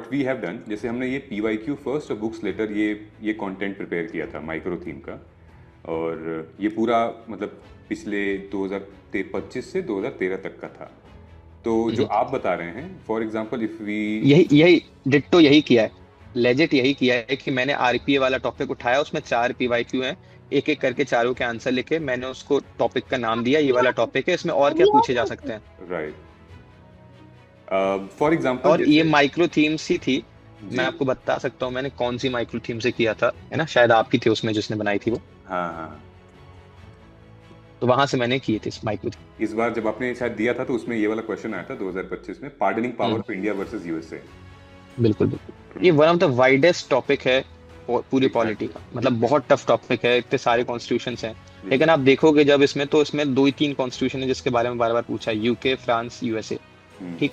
What we have done, जैसे हमने ये PYQ फर्स्ट और बुक्स लेटर ये कंटेंट प्रिपेयर किया था माइक्रो थीम का, और ये पूरा मतलब पिछले 2025 से 2013 तक का था। तो जो आप बता रहे हैं, फॉर एग्जांपल इफ वी, यही यही डिट्टो यही किया है, लेजिट यही किया है कि मैंने आरपीए वाला टॉपिक उठाया, उसमें 4 पीवाईक्यू हैं, एक एक करके चारों के आंसर लिखे, मैंने उसको टॉपिक का नाम दिया, ये वाला टॉपिक है, इसमें और क्या पूछे जा सकते हैं। राइट, फॉर एग्जांपल और ये जैसे, माइक्रो थीम्स ही थी। मैं जी, आपको बता सकता हूँ मैंने कौन सी माइक्रो थीम से किया था, है ना, शायद आपकी थी उसमें जिसने बनाई थी वो। हाँ हाँ, तो वहां से मैंने किए थे इस माइक्रो इस बार जब आपने शायद दिया था तो उसमें ये वाला क्वेश्चन आया था 2025 में, pardoning power theme. Of India versus USA. बिल्कुल बिल्कुल, ये one of the widest topic है पूरी पॉलिटी एग्जैक्टली, का, मतलब बहुत टफ टॉपिक है, इतने सारे कॉन्स्टिट्यूशन हैं। जी, लेकिन आप देखोगे जब इसमें, तो इसमें दो ही तीन कॉन्स्टिट्यूशन है जिसके बारे में बार बार पूछा है, यूके, फ्रांस, यूएसए। हम्म, ठीक।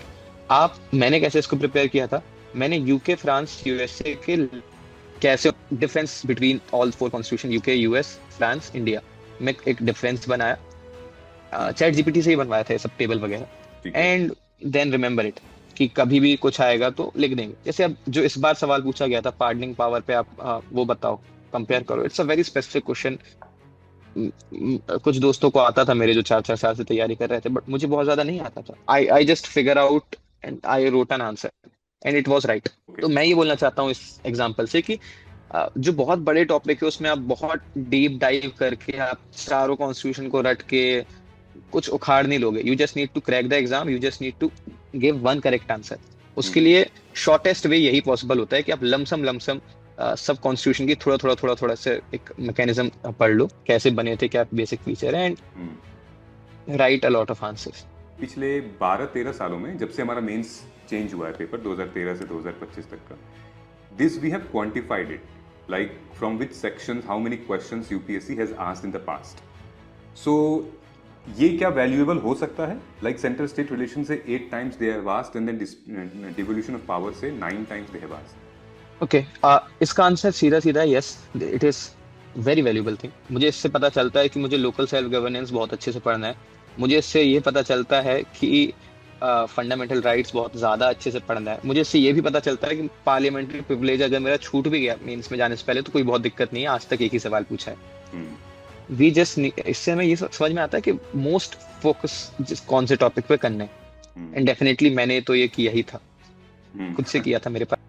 आप, मैंने कैसे इसको प्रिपेयर किया था, मैंने यूके, फ्रांस, यूएसए के कैसे difference between all four constitution, UK, US, France, India, में एक डिफरेंस बनाया, हम्म, चैट जीपीटी से ही बनवाया था ये सब टेबल वगैरह। ठीक है, एंड देन रिमेम्बर इट, कि कभी भी कुछ आएगा तो लिख देंगे। जैसे अब जो इस बार सवाल पूछा गया था पार्डनिंग पावर पे, आप वो बताओ, कंपेयर करो, it's a very specific question. कुछ दोस्तों को आता था मेरे, जो 4 4 साल से तैयारी कर रहे थे, बट मुझे बहुत ज्यादा नहीं आता था। I just figure out and I wrote an answer and it was right. Okay, तो मैं ये बोलना चाहता हूँ इस एग्जांपल से कि जो बहुत बड़े टॉपिक है उसमें आप बहुत डीप डाइव करके, आप चारों कॉन्स्टिट्यूशन को रट के कुछ उखाड़ नहीं लोगे। You just need to crack the exam, you just need to give one correct answer. उसके हम्म, लिए शॉर्टेस्ट वे यही पॉसिबल होता है कि आप लमसम लमसम सब कॉन्स्टिट्यूशन की थोड़ा थोड़ा थोड़ा थोड़ा से एक मैकेनिज्म पढ़ लो, कैसे बने थे, क्या बेसिक फीचर है, and hmm. Right a lot of answers. पिछले 12-13 सालों में जब से हमारा मेंस चेंज हुआ है, पेपर 2013 से 2025 तक का, this we have quantified it, like from which sections how many questions UPSC has asked in the past. So ये क्या वैल्यूएबल हो सकता है, लाइक सेंट्रल स्टेट रिलेशन से 8 times they have asked, and then devolution of power से 9 times they have asked. Okay, इसका answer सीधा सीधा yes, it is very valuable thing. मुझे इससे पता चलता है कि मुझे लोकल सेल्फ गवर्नेंस बहुत अच्छे से पढ़ना है। मुझे इससे ये पता चलता है कि फंडामेंटल राइट्स बहुत ज्यादा अच्छे से पढ़ना है। मुझे इससे ये भी पता चलता है कि पार्लियामेंट्री प्रिविलेज अगर मेरा छूट भी गया मेंस में जाने से पहले तो कोई बहुत दिक्कत नहीं है, आज तक एक ही सवाल पूछा है। हम्म, वी जस्ट, इससे हमें ये समझ में आता है कि मोस्ट फोकस जिस कौन से टॉपिक पे करना है। हम्म, एंड डेफिनेटली मैंने तो ये किया ही था, हम्म। खुद से किया था मेरे पास।